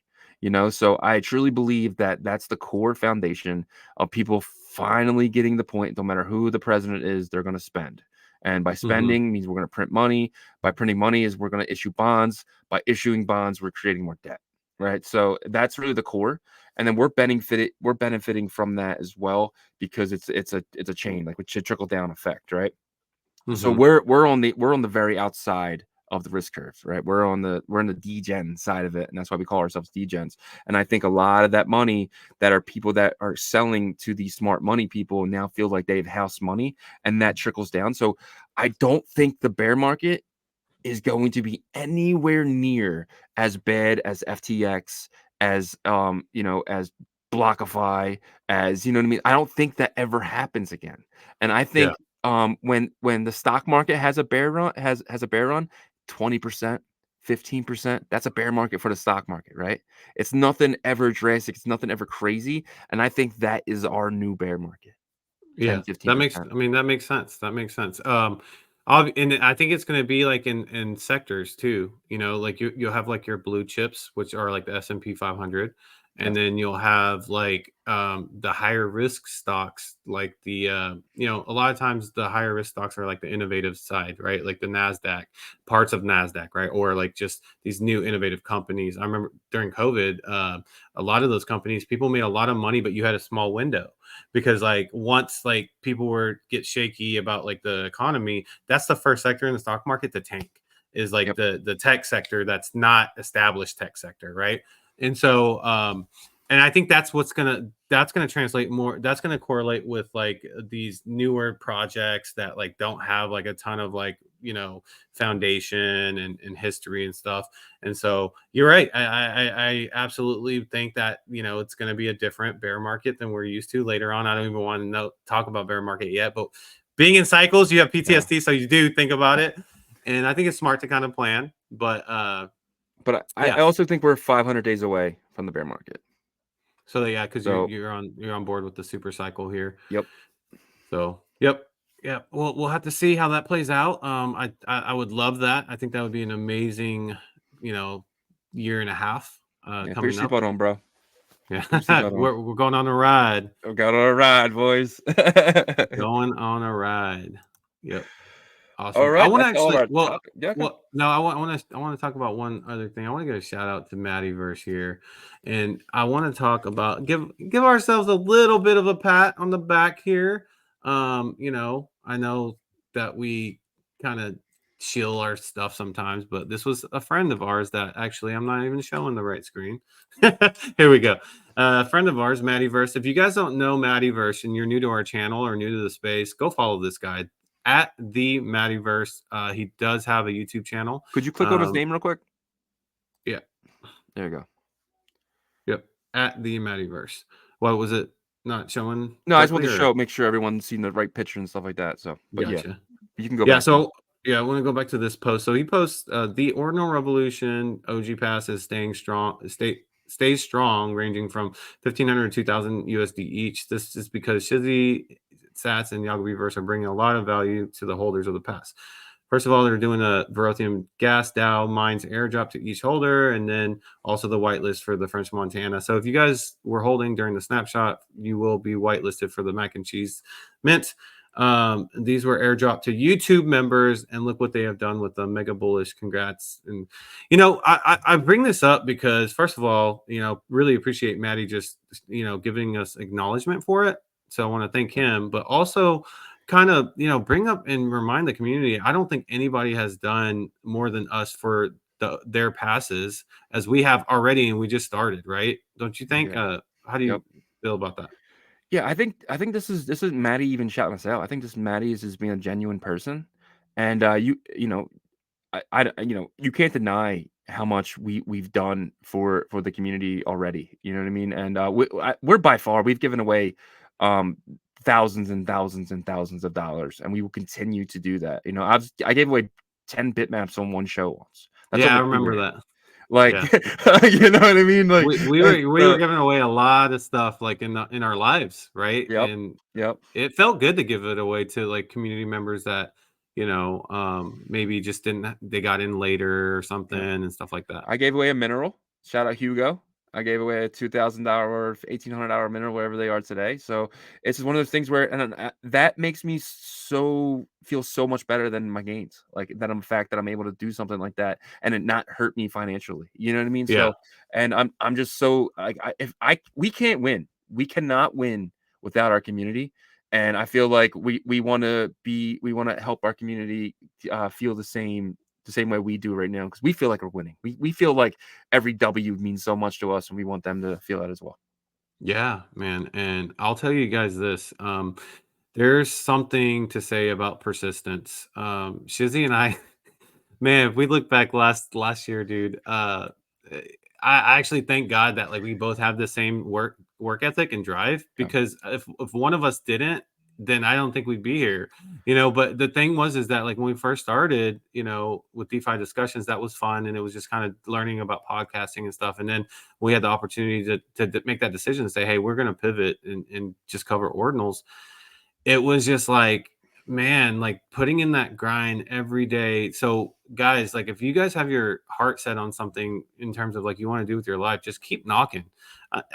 So I truly believe that that's the core foundation of people finally getting the point. No matter who the president is, they're going to spend. And by spending means we're going to print money. By printing money is we're going to issue bonds. By issuing bonds, we're creating more debt, right? So that's really the core. And then we're benefiting from that as well, because it's a chain, like which should trickle down effect, right? So we're on the very outside of the risk curve, right? We're in the degen side of it, and that's why we call ourselves degens. And I think a lot of that money that are people that are selling to these smart money people now feel like they have house money, and that trickles down. So I don't think the bear market is going to be anywhere near as bad as FTX, as as BlockFi, as you know what I mean. I don't think that ever happens again. And I think when the stock market has a bear run, 20%, 15%, that's a bear market for the stock market, right? It's nothing ever drastic, it's nothing ever crazy. And I think that is our new bear market. 10, That makes 15%. I mean, that makes sense. That makes sense. And I think it's going to be like in sectors too. Like you'll have like your blue chips, which are like the S&P 500, and Yes. then you'll have like the higher risk stocks, like the a lot of times the higher risk stocks are like the innovative side, right? Like the Nasdaq, parts of Nasdaq, right? Or like just these new innovative companies. I remember during COVID, a lot of those companies, people made a lot of money, but you had a small window, because like once like people were get shaky about like the economy, that's the first sector in the stock market to tank, is like Yep. the tech sector that's not established tech sector, right? And so and I think that's gonna translate more, that's gonna correlate with like these newer projects that like don't have like a ton of like foundation and history and stuff. And so you're right. I absolutely think that it's going to be a different bear market than we're used to later on. I don't even want to talk about bear market yet, but being in cycles, you have PTSD, so you do think about it, and I think it's smart to kind of plan. But But I yeah, also think we're 500 days away from the bear market. so yeah, because So you're on board with the super cycle here. yep. So yep. Yeah, well, we'll have to see how that plays out. I would love that. I think that would be an amazing, year and a half Yeah, put your coming up. seatbelt on, bro. Yeah, Put your seatbelt on. we're going on a ride. We got on a ride, boys. Going on a ride. Yep. All Awesome. I right, want to that's all of actually, our well, topic. Yeah, okay. no, I want to talk about one other thing. I want to give a shout out to Mattyverse here, and I want to talk about give ourselves a little bit of a pat on the back here. I know that we kind of shill our stuff sometimes, but this was a friend of ours that actually I'm not even showing the right screen. Here we go. A friend of ours, Mattyverse. If you guys don't know Mattyverse and you're new to our channel or new to the space, go follow this guy at the Mattyverse. He does have a YouTube channel. Could you click on his name real quick? Yeah. There you go. Yep. At the Mattyverse. What was it not showing No, I just want correctly, to or? make sure everyone's seen the right picture and stuff like that. So, but yeah, Gotcha. you can go Yeah. back to it. So yeah, I want to go back to this post. So he posts the Ordinal Revolution OG pass is stays strong, ranging from 1,500 to 2,000 USD each. This is because Shizzy, Sats, and Yagobi verse are bringing a lot of value to the holders of the pass. First of all, they're doing a Verothium gas DAO mines airdrop to each holder, and then also the whitelist for the French Montana. So if you guys were holding during the snapshot, you will be whitelisted for the mac and cheese mint. These were airdropped to YouTube members, and look what they have done with them. Mega bullish. Congrats. And I bring this up because, first of all, really appreciate Maddie just giving us acknowledgement for it. So I want to thank him, but also kind of bring up and remind the community. I don't think anybody has done more than us for their passes as we have already, and we just started, right? Don't you think? Yeah. How do you Yep. feel about that? Yeah, I think this is Maddie even shouting us out. I think this Maddie is just being a genuine person, and you know, you can't deny how much we've done for the community already. You know what I mean? And we're by far, we've given away thousands and thousands and thousands of dollars, and we will continue to do that. You know, I gave away 10 bitmaps on one show once. That's Yeah, I over remember 2 grand. that. Like, Yeah. you know what I mean? Like, We were giving away a lot of stuff like in our lives, right? yep, And yep, it felt good to give it away to like community members that, maybe just they got in later or something yep. and stuff like that. I gave away a mineral. Shout out Hugo. I gave away a $2,000, $1,800 mineral, wherever they are today. So it's just one of those things where, and that makes me feel so much better than my gains. Like that, I'm the fact that I'm able to do something like that and it not hurt me financially. You know what I mean? Yeah. So, and I'm just so like, we can't win. We cannot win without our community. And I feel like we want to help our community feel the same way we do right now, because we feel like we're winning. We feel like every W means so much to us, and we want them to feel that as well. Yeah, man. And I'll tell you guys this. There's something to say about persistence. Shizzy and I, man, if we look back last year, dude, I actually thank God that like we both have the same work ethic and drive, Yeah. because if one of us didn't, then I don't think we'd be here. But the thing is that like when we first started, with DeFi discussions, that was fun, and it was just kind of learning about podcasting and stuff. And then we had the opportunity to make that decision and say, hey, we're going to pivot and just cover ordinals. It was just like, man, like putting in that grind every day. So guys, like if you guys have your heart set on something in terms of like you want to do with your life, just keep knocking.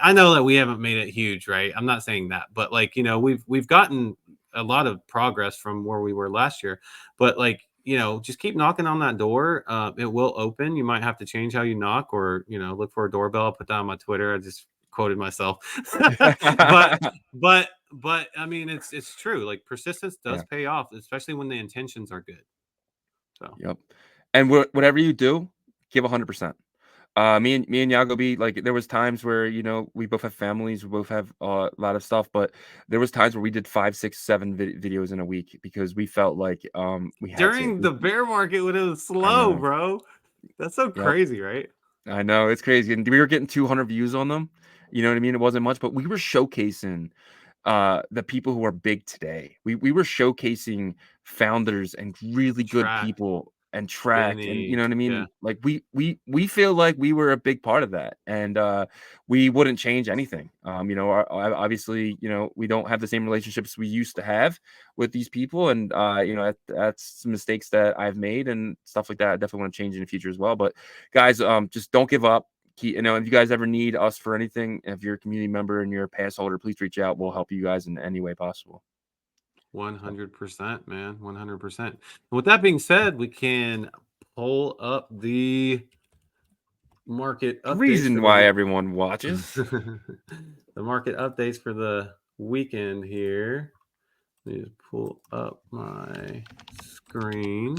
I know that we haven't made it huge, right? I'm not saying that, but like, we've gotten a lot of progress from where we were last year, but like, just keep knocking on that door. It will open. You might have to change how you knock, or, look for a doorbell. I'll put that on my Twitter. I just quoted myself. but but I mean, it's true. Like persistence does Yeah. pay off, especially when the intentions are good. So Yep. And whatever you do, give 100%. Me and Yagobi, like there was times where we both have families, we both have a lot of stuff, but there was times where we did 5, 6, 7 videos in a week because we felt like we had to. during the bear market when it was I slow, know. bro, that's so Yep. crazy, right? I know, it's crazy, and we were getting 200 views on them. You know what I mean? It wasn't much, but we were showcasing the people who are big today. We were showcasing founders and really good Track, people and track, and you Benny, know what I yeah. mean? Like we feel like we were a big part of that, and we wouldn't change anything. Obviously, we don't have the same relationships we used to have with these people, and that's some mistakes that I've made and stuff like that. I definitely want to change in the future as well. But guys, just don't give up. If you guys ever need us for anything, if you're a community member and you're a pass holder, please reach out. We'll help you guys in any way possible. 100%, man. 100%. With that being said, we can pull up the market The updates for reason why everyone watches. the market updates for the weekend here. Let me just pull up my screen.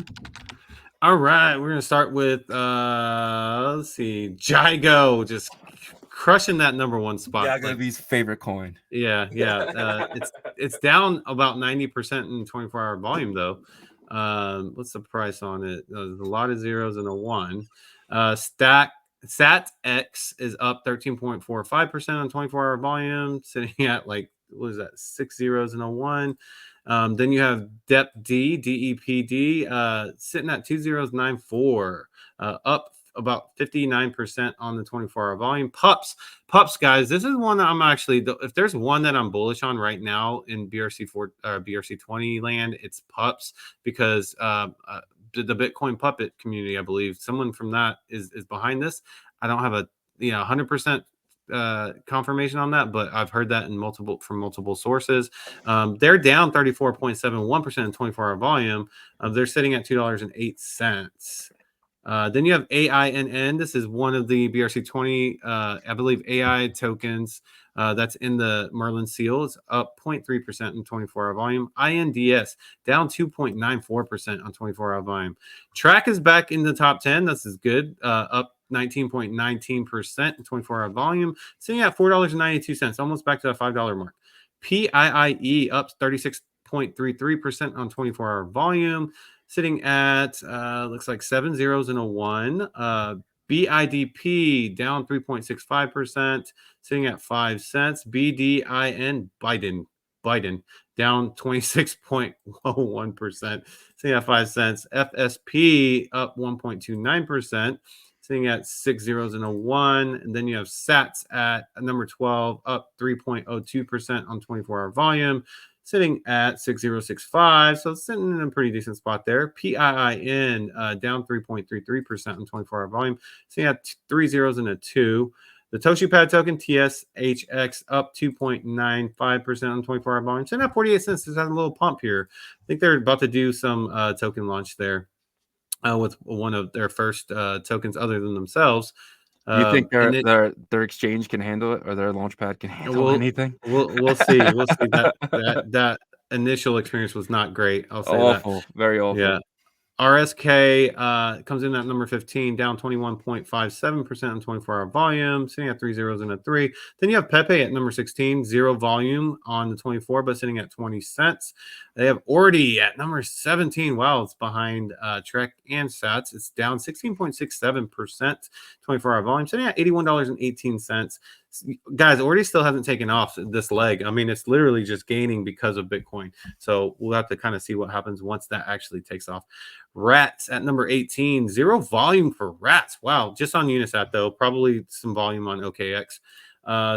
All right, we're gonna start with let's see, Jigo just crushing that number one spot. Yagobi's favorite coin. Yeah. It's down about 90% in 24-hour volume though. What's the price on it? There's a lot of zeros and a one. SatX is up 13.45% on 24-hour volume, sitting at like, what is that, 6 zeros and a one. Then you have DEPD, sitting at 2094, up about 59% on the 24-hour volume. Pups, guys, this is one that I'm actually, if there's one that I'm bullish on right now in BRC 20 land, it's Pups, because the Bitcoin puppet community, I believe someone from that is behind this. I don't have a 100% confirmation on that, but I've heard that from multiple sources. They're down 34.71% in 24-hour volume. They're sitting at $2.08. Then you have AINN. This is one of the BRC20, I believe, AI tokens that's in the Merlin seal. It's up 0.3% in 24-hour volume. INDS down 2.94% on 24-hour volume. Track is back in the top 10. This is good. Up 19.19% in 24-hour volume, sitting at $4.92, almost back to the $5 mark. PIIE up 36.33% on 24-hour volume, sitting at looks like 7 zeros and a one. BIDP down 3.65%, sitting at 5 cents. BDIN, Biden down 26.01%, sitting at 5 cents. FSP up 1.29%, sitting at 6 zeros and a 1. And then you have SATs at number 12, up 3.02% on 24-hour volume, sitting at 6065. So it's sitting in a pretty decent spot there. PIIN down 3.33% on 24-hour volume, sitting at 3 zeros and a 2. The ToshiPad token, TSHX, up 2.95% on 24-hour volume, sitting at 48 cents. Just had a little pump here. I think they're about to do some token launch there with one of their first tokens other than themselves. You think And their exchange can handle it, or their launchpad can handle anything? We'll see. We'll see. That initial experience was not great. I'll say Awful, that. very awful. Yeah. RSK comes in at number 15, down 21.57% on 24-hour volume, sitting at 3 zeros and a 3. Then you have Pepe at number 16, 0 volume on the 24, but sitting at 20 cents. They have Ordi at number 17. Wow, it's behind Trek and Sats. It's down 16.67%, 24-hour volume, sitting at $81.18. Guys, Ordi still hasn't taken off this leg. I mean, it's literally just gaining because of Bitcoin. So we'll have to kind of see what happens once that actually takes off. Rats at number 18, 0 volume for Rats. Wow, just on Unisat though, probably some volume on OKX.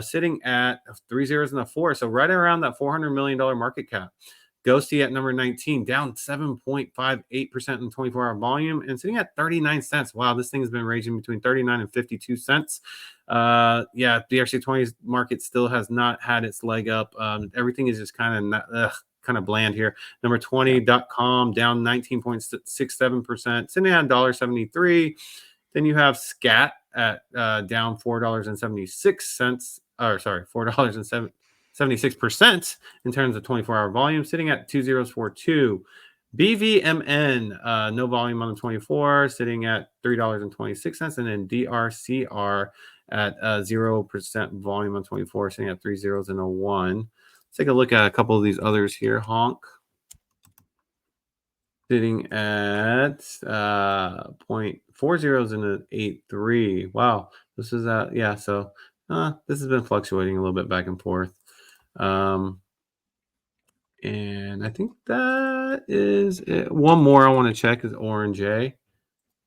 Sitting at 3 zeros and a 4, so right around that $400 million market cap. Ghosty at number 19, down 7.58% in 24-hour volume and sitting at 39 cents. Wow, this thing has been ranging between 39 and 52 cents. Yeah, the BRC20 market still has not had its leg up. Everything is just kind of bland here. Number 20.com down 19.67%, sitting at $1.73. Then you have Scat at down $4.76, or sorry, $4.76 in terms of 24-hour volume, sitting at 2042. BVMN, no volume on the 24, sitting at $3.26, and then DRCR at 0% volume on 24, sitting at 3 zeros and a 1. Let's take a look at a couple of these others here. Honk, sitting at 0.4 zeros and an 8.3. Wow, this is yeah. So this has been fluctuating a little bit back and forth. And I think that is it. One more I want to check is Orange A.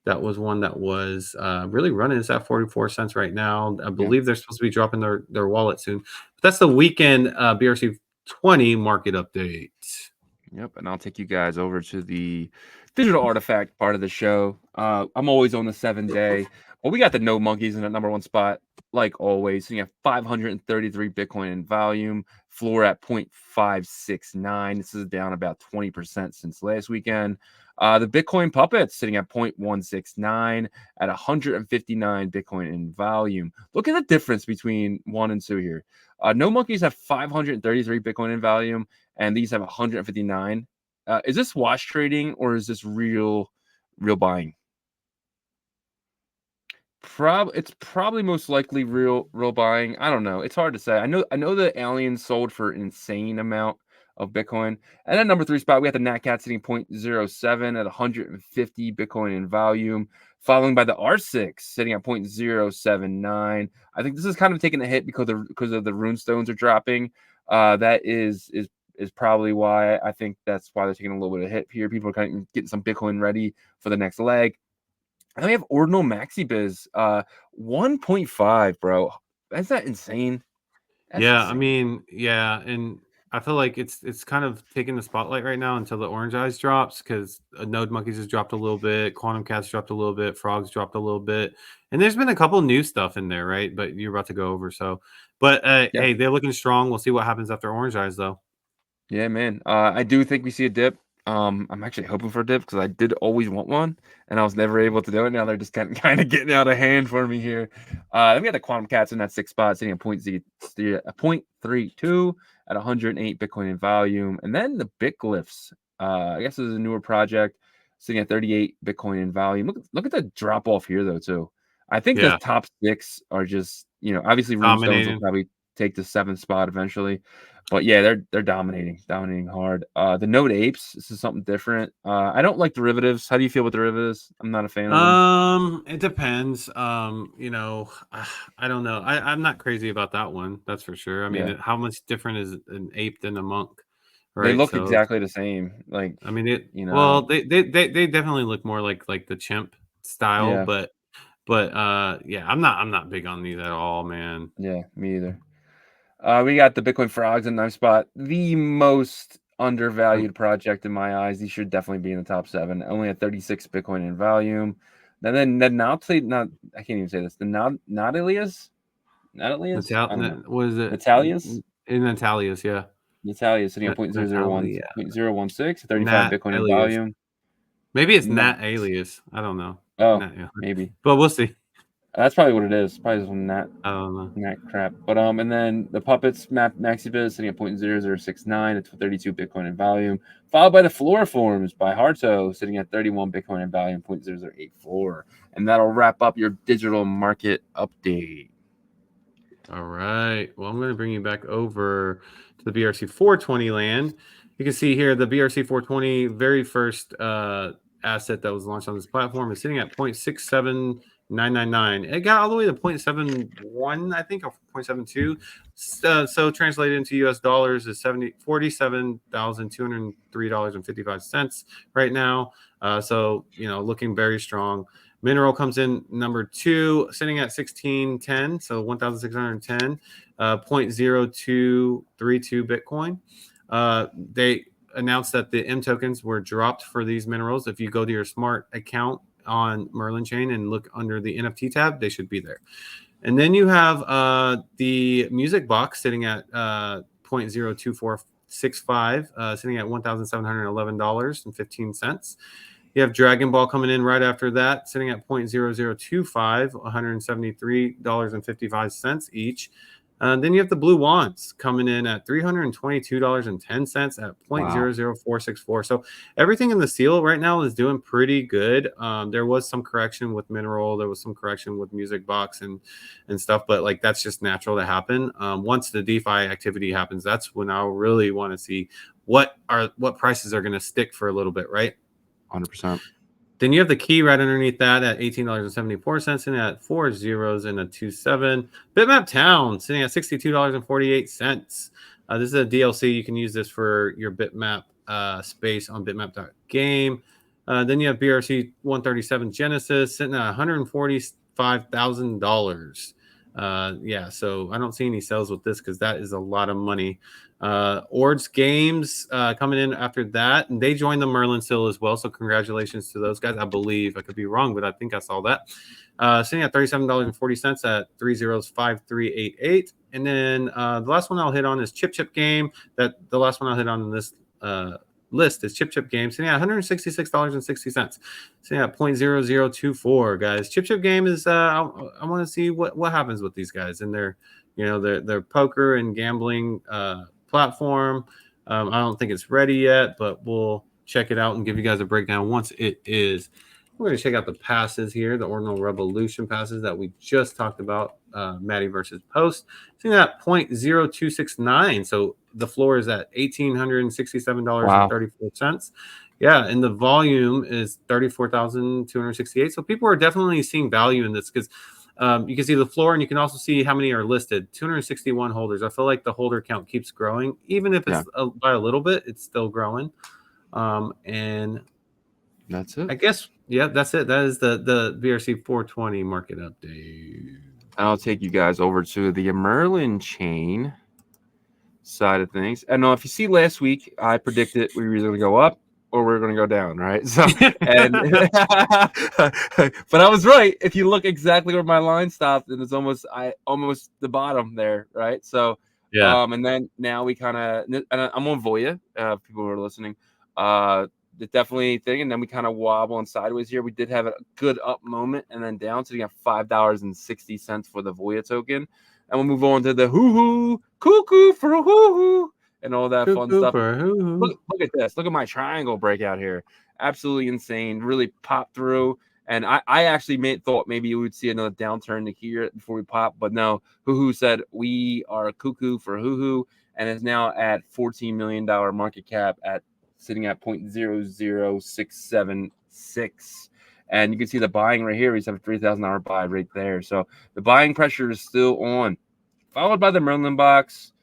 That was one that was really running. It's at 44 cents right now. I believe they're supposed to be dropping their wallet soon. But that's the weekend BRC20 market update. Yep, and I'll take you guys over to the digital artifact part of the show. I'm always on the 7-day. Well, we got the No Monkeys in at number 1 spot, like always. So you have 533 Bitcoin in volume, floor at 0.569. This is down about 20% since last weekend. The Bitcoin Puppets sitting at 0.169 at 159 Bitcoin in volume. Look at the difference between 1 and 2 here. No Monkeys have 533 Bitcoin in volume, and these have 159. Is this wash trading or is this real buying? It's probably most likely real buying. I don't know. It's hard to say. I know the aliens sold for an insane amount of Bitcoin. And at number 3 spot, we have the Natcat sitting 0.07 at 150 Bitcoin in volume, following by the R6 sitting at 0.079. I think this is kind of taking a hit because of the Runestones are dropping. That is probably why. I think that's why they're taking a little bit of a hit here. People are kind of getting some Bitcoin ready for the next leg. And we have Ordinal MaxiBiz, 1.5, bro. Is that insane? That's insane. I mean, yeah, and I feel like it's kind of taking the spotlight right now until the Orange Eyes drops, because Node Monkeys has dropped a little bit, Quantum Cats dropped a little bit, Frogs dropped a little bit, and there's been a couple new stuff in there, right? But you're about to go over, so. But hey, they're looking strong. We'll see what happens after Orange Eyes, though. Yeah, man. I do think we see a dip. I'm actually hoping for a dip because I did always want one, and I was never able to do it. Now they're just kind of getting out of hand for me here. Then we got the Quantum Cats in that 6th spot, sitting at 0.32 at 108 Bitcoin in volume, and then the Bitglyphs. I guess this is a newer project, sitting at 38 Bitcoin in volume. Look at the drop off here though too. I think the top 6 are just, obviously Runestones will probably take the 7th spot eventually. But yeah, they're dominating hard. The Node Apes, this is something different. I don't like derivatives. How do you feel with derivatives? I'm not a fan of them. It depends. You know, I don't know. I'm not crazy about that one. That's for sure. I mean, Yeah. how much different is an ape than a monk, They right? look So, exactly the same. Like, I mean, you well, know, they definitely look more like the chimp style, yeah, but yeah, I'm not big on these at all, man. yeah, me either. We got the Bitcoin Frogs in 9th spot. The most Um, undervalued project in my eyes. These should definitely be in the top 7. Only at 36 Bitcoin in volume. And then the not I can't even say this. The Nautilius? Nautilius? I don't know. What is it? Natalius? In Natalius, yeah. Natalia sitting at 0.001, Natalia. 0.016, 35 Nat Bitcoin in Alias. volume. Maybe it's Nat. Nat Alias. I don't know. Oh, Nat, yeah. maybe. But we'll see. That's probably what it is. Probably some I don't know. Nat crap. But and then the puppets map maxibit sitting at 0.0069 at 32 Bitcoin in volume, followed by the Floriforms by Harto sitting at 31 Bitcoin in volume, 0.0084. And that'll wrap up your digital market update. All right. Well, I'm going to bring you back over to the BRC 420 land. You can see here the BRC 420 very first asset that was launched on this platform is sitting at 0.67999. It got all the way to 0.71, I think, or 0.72. So translated into US dollars is $47,203.55 right now. So, you know, looking very strong. Mineral comes in number 2, sitting at 1610, so 1,610, 0.0232 Bitcoin. They announced that the M tokens were dropped for these minerals. If you go to your smart account on Merlin chain and look under the NFT tab, they should be there. And then you have the music box sitting at 0.02465, sitting at $1,711.15. You have Dragon Ball coming in right after that, sitting at 0.0025, $173.55 each. Then you have the Blue Wands coming in at $322.10 at 0.00464. So everything in the seal right now is doing pretty good. There was some correction with Mineral, there was some correction with Music Box and stuff, but like that's just natural to happen. Once the DeFi activity happens, that's when I'll really want to see what prices are going to stick for a little bit, right? 100%. Then you have the key right underneath that at $18.74, sitting at 4 zeros and a 27. Bitmap Town sitting at $62.48. This is a DLC. You can use this for your Bitmap space on bitmap.game. Then you have BRC 137 Genesis sitting at $145,000. Yeah, so I don't see any sales with this because that is a lot of money. Ords Games coming in after that, and they joined the Merlin seal as well. So congratulations to those guys. I believe I could be wrong, but I think I saw that. Sitting at $37.40 at 305388. And then the last one I'll hit on is Chip Game. That the last one I'll hit on in this list is Chip Game, sitting at $166.60, sitting at 0.0024. Guys, Chip Game is I want to see what happens with these guys and their their poker and gambling platform. I don't think it's ready yet, but we'll check it out and give you guys a breakdown once it is. We're going to check out the passes here, the Ordinal Revolution passes that we just talked about, Maddie versus Post. Seeing that 0.0269. So the floor is at $1,867.34. Yeah, and the volume is 34,268. So people are definitely seeing value in this because you can see the floor and you can also see how many are listed. 261 holders. I feel like the holder count keeps growing. Even if it's by a little bit, it's still growing. And that's it. I guess, yeah, that's it. That is the BRC 420 market update. I'll take you guys over to the Merlin chain side of things. I know if you see last week, I predicted we were either going to go up or we are going to go down, right? So, and but I was right. If you look exactly where my line stopped, and it's almost the bottom there, right? So, yeah. And then now we kind of, I'm on Voya. People who are listening, the definitely thing, and then we kind of wobble and sideways here. We did have a good up moment and then down, sitting at $5.60 for the Voya token. And we'll move on to the hoo-hoo, cuckoo for a hoo-hoo, and all that fun stuff. Look at this. Look at my triangle breakout here. Absolutely insane. Really popped through. And I actually thought maybe we would see another downturn here before we pop, but no. Whoooo said we are cuckoo for Whoooo, and is now at $14 million market cap sitting at 0.00676. And you can see the buying right here. We have a $3,000 buy right there. So the buying pressure is still on, followed by the Merlin box.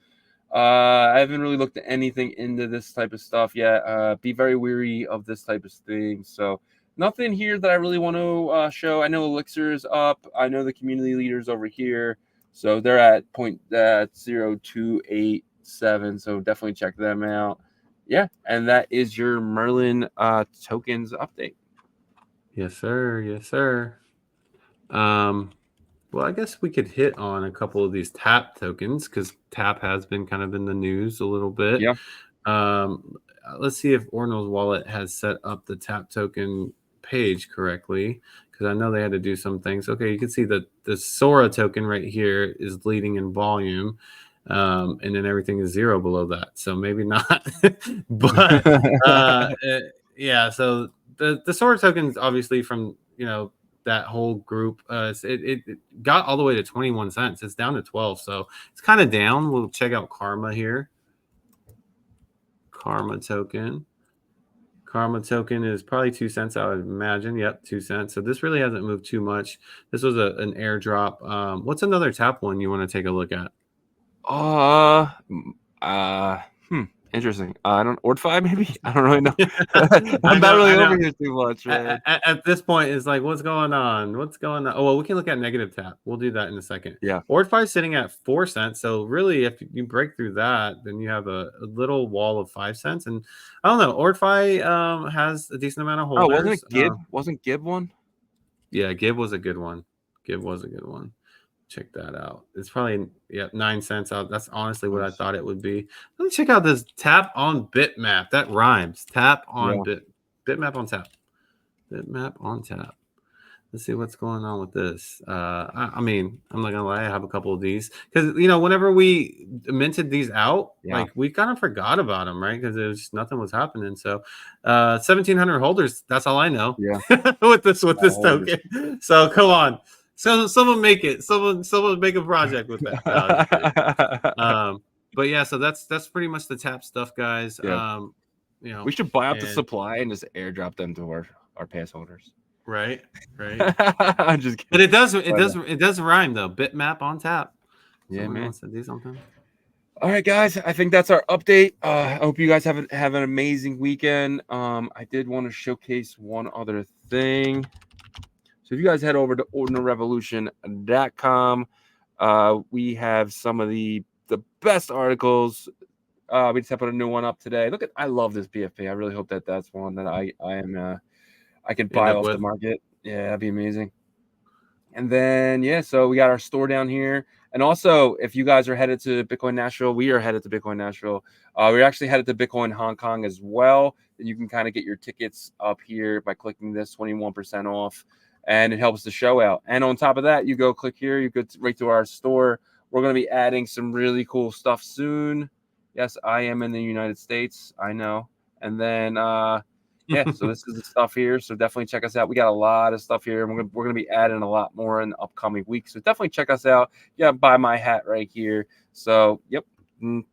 I haven't really looked at anything into this type of stuff yet. Be very weary of this type of thing. So nothing here that I really want to show. I know Elixir is up. I know the community leaders over here. So they're at 0.0287. So definitely check them out. Yeah, and that is your Merlin tokens update. Yes, sir. Yes, sir. Well, I guess we could hit on a couple of these TAP tokens because TAP has been kind of in the news a little bit. Yeah. Let's see if Ordinal's wallet has set up the TAP token page correctly, because I know they had to do some things. Okay, you can see that the Sora token right here is leading in volume, and then everything is 0 below that. So maybe not, but yeah. So the Sora tokens, obviously from that whole group, it got all the way to 21 cents. It's down to 12, so it's kind of down. We'll check out Karma here. Karma token is probably 2 cents, I would imagine. Yep, 2 cents. So this really hasn't moved too much. This was an airdrop. What's another TAP one you want to take a look at? Interesting. I don't Ordify maybe. I don't really know. I'm not really over here too much, man. At this point, it's like, what's going on? What's going on? Oh well, we can look at negative TAP. We'll do that in a second. Yeah. Ordify is sitting at 4 cents. So really, if you break through that, then you have a little wall of 5 cents. And I don't know. Ordify has a decent amount of holders. Oh, wasn't it Gib? Wasn't Gib one? Yeah, Gib was a good one. Check that out. It's probably 9 cents out. That's honestly what I thought it would be. Let me check out this TAP on Bitmap. That rhymes. TAP on Bitmap on TAP. Bitmap on TAP. Let's see what's going on with this. I mean, I'm not gonna lie, I have a couple of these because whenever we minted these out, like we kind of forgot about them, right? Because there's nothing was happening. So 1,700 holders. That's all I know. Yeah. with this token. So come on. So someone make it. Someone make a project with that. But yeah, so that's pretty much the TAP stuff, guys. Yeah. We should buy up the supply and just airdrop them to our pass holders. Right. I'm just kidding. But it does rhyme though. Bitmap on TAP. Yeah, man. Wants to do something. All right, guys. I think that's our update. I hope you guys have an amazing weekend. I did want to showcase one other thing. So if you guys head over to ordinalrevolution.com, we have some of the best articles. We just put a new one up today. I love this PFP. I really hope that's one that I can buy off the market. Yeah, that'd be amazing. And then so we got our store down here. And also, if you guys are headed to Bitcoin Nashville, we are headed to Bitcoin Nashville. We're actually headed to Bitcoin Hong Kong as well. And you can kind of get your tickets up here by clicking this 21% off. And it helps the show out. And on top of that, you go click here, you go right to our store. We're going to be adding some really cool stuff soon. Yes, I am in the United States. I know. And then, so this is the stuff here. So definitely check us out. We got a lot of stuff here. And we're going to be adding a lot more in the upcoming weeks. So definitely check us out. Yeah, buy my hat right here. So, yep,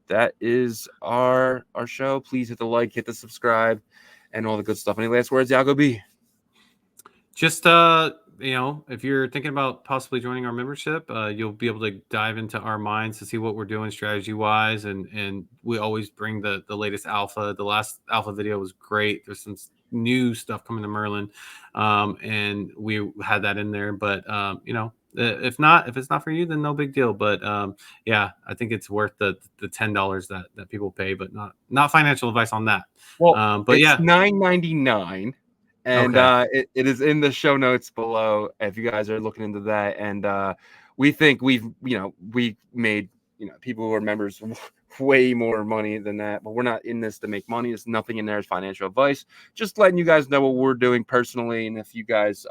that is our show. Please hit the like, hit the subscribe, and all the good stuff. Any last words, Yagobi? Just if you're thinking about possibly joining our membership, you'll be able to dive into our minds to see what we're doing strategy wise, and we always bring the latest alpha. The last alpha video was great. There's some new stuff coming to Merlin, and we had that in there. But if it's not for you, then no big deal. But I think it's worth the $10 that people pay, but not financial advice on that. Well, but it's $9.99. And it is in the show notes below if you guys are looking into that. And we think we made people who are members way more money than that. But we're not in this to make money. There's nothing in there as financial advice. Just letting you guys know what we're doing personally. And if you guys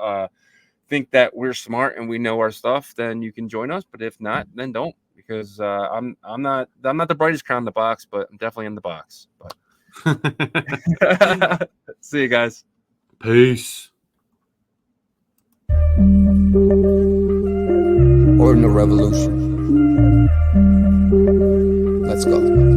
think that we're smart and we know our stuff, then you can join us. But if not, then don't. Because I'm not the brightest crown in the box, but I'm definitely in the box. But see you guys. Peace. Ordinal Revolution. Let's go.